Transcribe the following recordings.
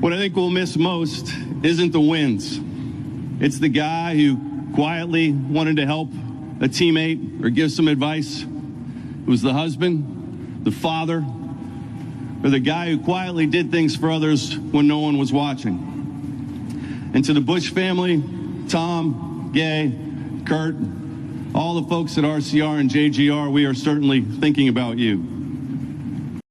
What I think we'll miss most isn't the wins. It's the guy who quietly wanted to help a teammate or give some advice. It was the husband, the father, or the guy who quietly did things for others when no one was watching. And to the Busch family, Tom, Gaye, Kurt, all the folks at RCR and JGR, we are certainly thinking about you.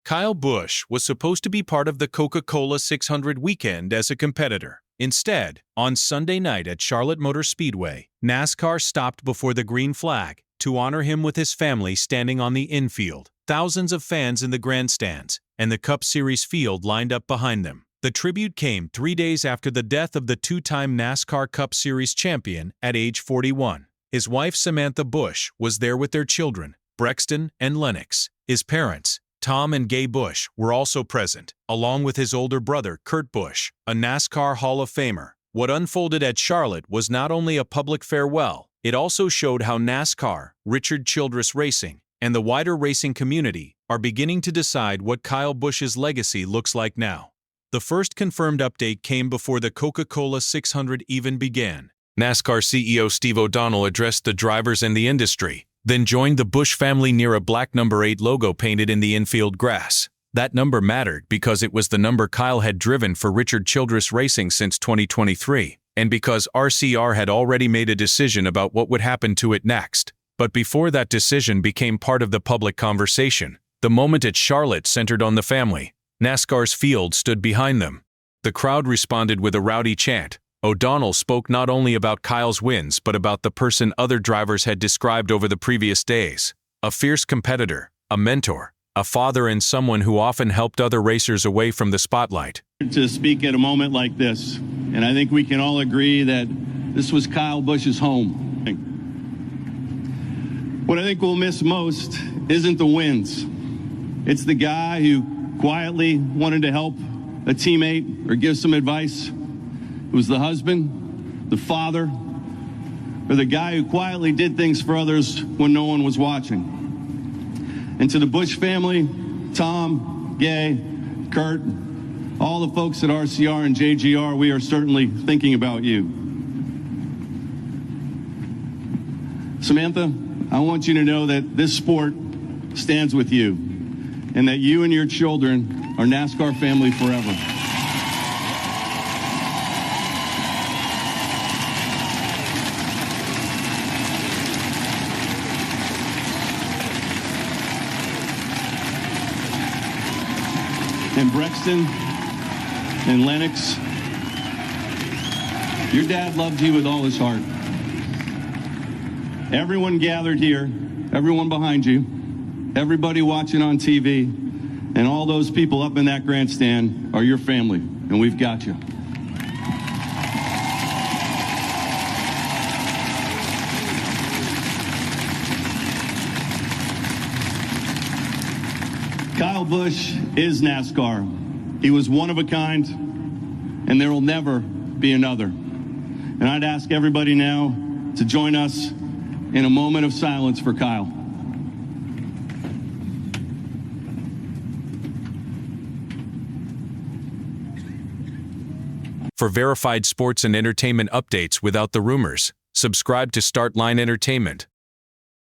Kyle Busch was supposed to be part of the Coca-Cola 600 weekend as a competitor. Instead, on Sunday night at Charlotte Motor Speedway, NASCAR stopped before the green flag to honor him with his family standing on the infield, thousands of fans in the grandstands, and the Cup Series field lined up behind them. The tribute came 3 days after the death of the two-time NASCAR Cup Series champion at age 41. His wife Samantha Busch was there with their children, Brexton and Lennix. His parents, Tom and Gaye Busch, were also present, along with his older brother, Kurt Busch, a NASCAR Hall of Famer. What unfolded at Charlotte was not only a public farewell, it also showed how NASCAR, Richard Childress Racing, and the wider racing community are beginning to decide what Kyle Busch's legacy looks like now. The first confirmed update came before the Coca-Cola 600 even began. NASCAR CEO Steve O'Donnell addressed the drivers and the industry, then joined the Busch family near a black number 8 logo painted in the infield grass. That number mattered because it was the number Kyle had driven for Richard Childress Racing since 2023, and because RCR had already made a decision about what would happen to it next. But before that decision became part of the public conversation, the moment at Charlotte centered on the family. NASCAR's field stood behind them. The crowd responded with a rowdy chant. O'Donnell spoke not only about Kyle's wins but about the person other drivers had described over the previous days. A fierce competitor, a mentor, a father, and someone who often helped other racers away from the spotlight. To speak at a moment like this, and I think we can all agree that this was Kyle Busch's home. What I think we'll miss most isn't the wins. It's the guy who quietly wanted to help a teammate or give some advice. It was the husband, the father, or the guy who quietly did things for others when no one was watching. And to the Busch family, Tom, Gaye, Kurt, all the folks at RCR and JGR, we are certainly thinking about you. Samantha, I want you to know that this sport stands with you and that you and your children are NASCAR family forever. And Brexton and Lennix, your dad loved you with all his heart. Everyone gathered here, everyone behind you, everybody watching on TV, and all those people up in that grandstand are your family, and we've got you. Kyle Busch is NASCAR. He was one of a kind, and there will never be another. And I'd ask everybody now to join us in a moment of silence for Kyle. For verified sports and entertainment updates without the rumors, subscribe to Startline Entertainment.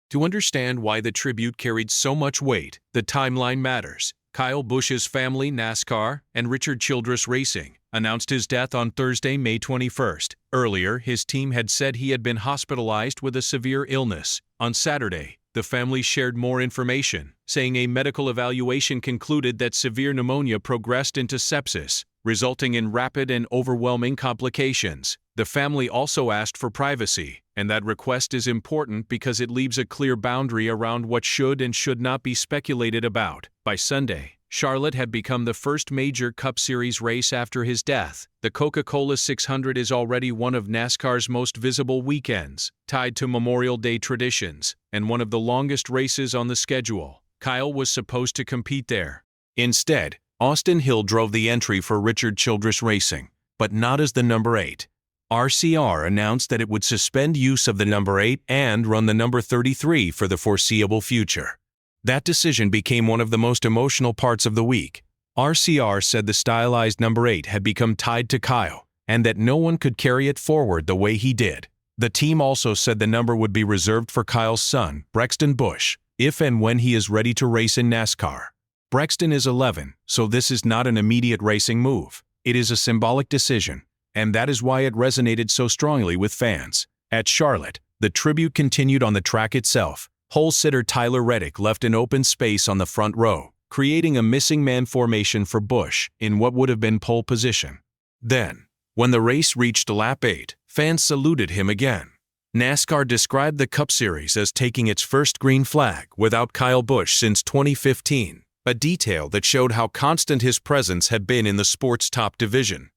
To understand why the tribute carried so much weight, the timeline matters. Kyle Busch's family, NASCAR, and Richard Childress Racing, announced his death on Thursday, May 21st. Earlier, his team had said he had been hospitalized with a severe illness. On Saturday, the family shared more information, saying a medical evaluation concluded that severe pneumonia progressed into sepsis, resulting in rapid and overwhelming complications. The family also asked for privacy, and that request is important because it leaves a clear boundary around what should and should not be speculated about. By Sunday, Charlotte had become the first major Cup Series race after his death. The Coca-Cola 600 is already one of NASCAR's most visible weekends, tied to Memorial Day traditions, and one of the longest races on the schedule. Kyle was supposed to compete there. Instead, Austin Hill drove the entry for Richard Childress Racing, but not as the number 8. RCR announced that it would suspend use of the number 8 and run the number 33 for the foreseeable future. That decision became one of the most emotional parts of the week. RCR said the stylized number 8 had become tied to Kyle, and that no one could carry it forward the way he did. The team also said the number would be reserved for Kyle's son, Brexton Busch, if and when he is ready to race in NASCAR. Brexton is 11, so this is not an immediate racing move. It is a symbolic decision, and that is why it resonated so strongly with fans. At Charlotte, the tribute continued on the track itself. Pole sitter Tyler Reddick left an open space on the front row, creating a missing man formation for Busch in what would have been pole position. Then, when the race reached lap 8, fans saluted him again. NASCAR described the Cup Series as taking its first green flag without Kyle Busch since 2015, a detail that showed how constant his presence had been in the sport's top division.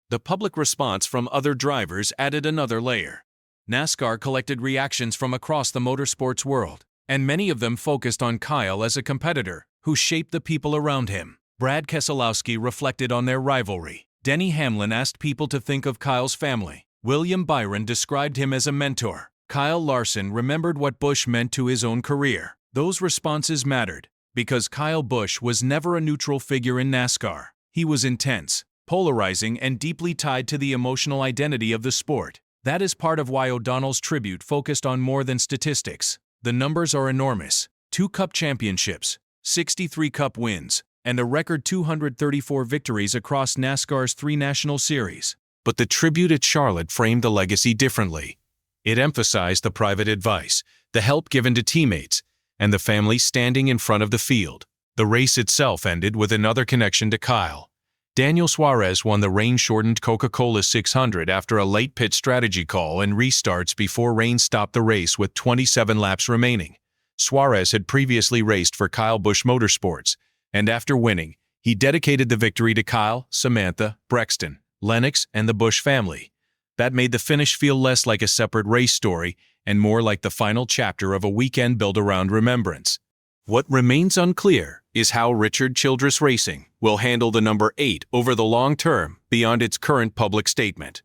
The public response from other drivers added another layer. NASCAR collected reactions from across the motorsports world, and many of them focused on Kyle as a competitor who shaped the people around him. Brad Keselowski reflected on their rivalry. Denny Hamlin asked people to think of Kyle's family. William Byron described him as a mentor. Kyle Larson remembered what Busch meant to his own career. Those responses mattered, because Kyle Busch was never a neutral figure in NASCAR. He was intense, polarizing, and deeply tied to the emotional identity of the sport. That is part of why O'Donnell's tribute focused on more than statistics. The numbers are enormous: 2 Cup championships, 63 Cup wins, and a record 234 victories across NASCAR's 3 national series. But the tribute at Charlotte framed the legacy differently. It emphasized the private advice, the help given to teammates, and the family standing in front of the field. The race itself ended with another connection to Kyle. Daniel Suárez won the rain-shortened Coca-Cola 600 after a late pit strategy call and restarts before rain stopped the race with 27 laps remaining. Suárez had previously raced for Kyle Busch Motorsports, and after winning, he dedicated the victory to Kyle, Samantha, Brexton, Lennix, and the Busch family. That made the finish feel less like a separate race story and more like the final chapter of a weekend built around remembrance. What remains unclear is how Richard Childress Racing will handle the number 8 over the long term beyond its current public statement.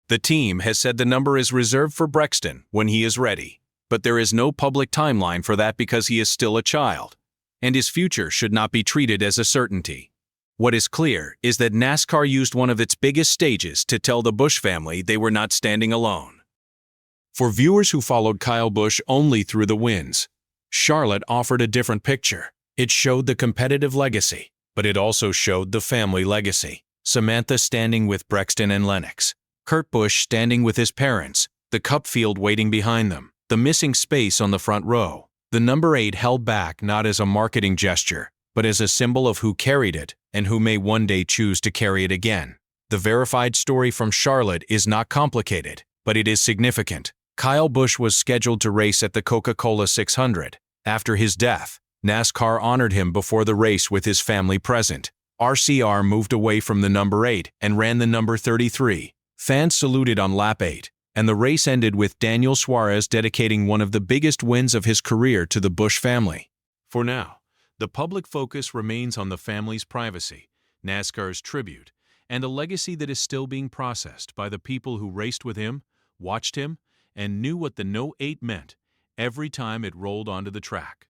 The team has said the number is reserved for Brexton when he is ready, but there is no public timeline for that because he is still a child, and his future should not be treated as a certainty. What is clear is that NASCAR used one of its biggest stages to tell the Busch family they were not standing alone. For viewers who followed Kyle Busch only through the wins, Charlotte offered a different picture. It showed the competitive legacy, but it also showed the family legacy. Samantha standing with Brexton and Lennix, Kurt Busch standing with his parents, the Cup field waiting behind them, the missing space on the front row. The number 8 held back not as a marketing gesture, but as a symbol of who carried it and who may one day choose to carry it again. The verified story from Charlotte is not complicated, but it is significant. Kyle Busch was scheduled to race at the Coca-Cola 600. After his death, NASCAR honored him before the race with his family present. RCR moved away from the number 8 and ran the number 33. Fans saluted on lap 8, and the race ended with Daniel Suárez dedicating one of the biggest wins of his career to the Busch family. For now, the public focus remains on the family's privacy, NASCAR's tribute, and a legacy that is still being processed by the people who raced with him, watched him, and knew what the no 8 meant every time it rolled onto the track.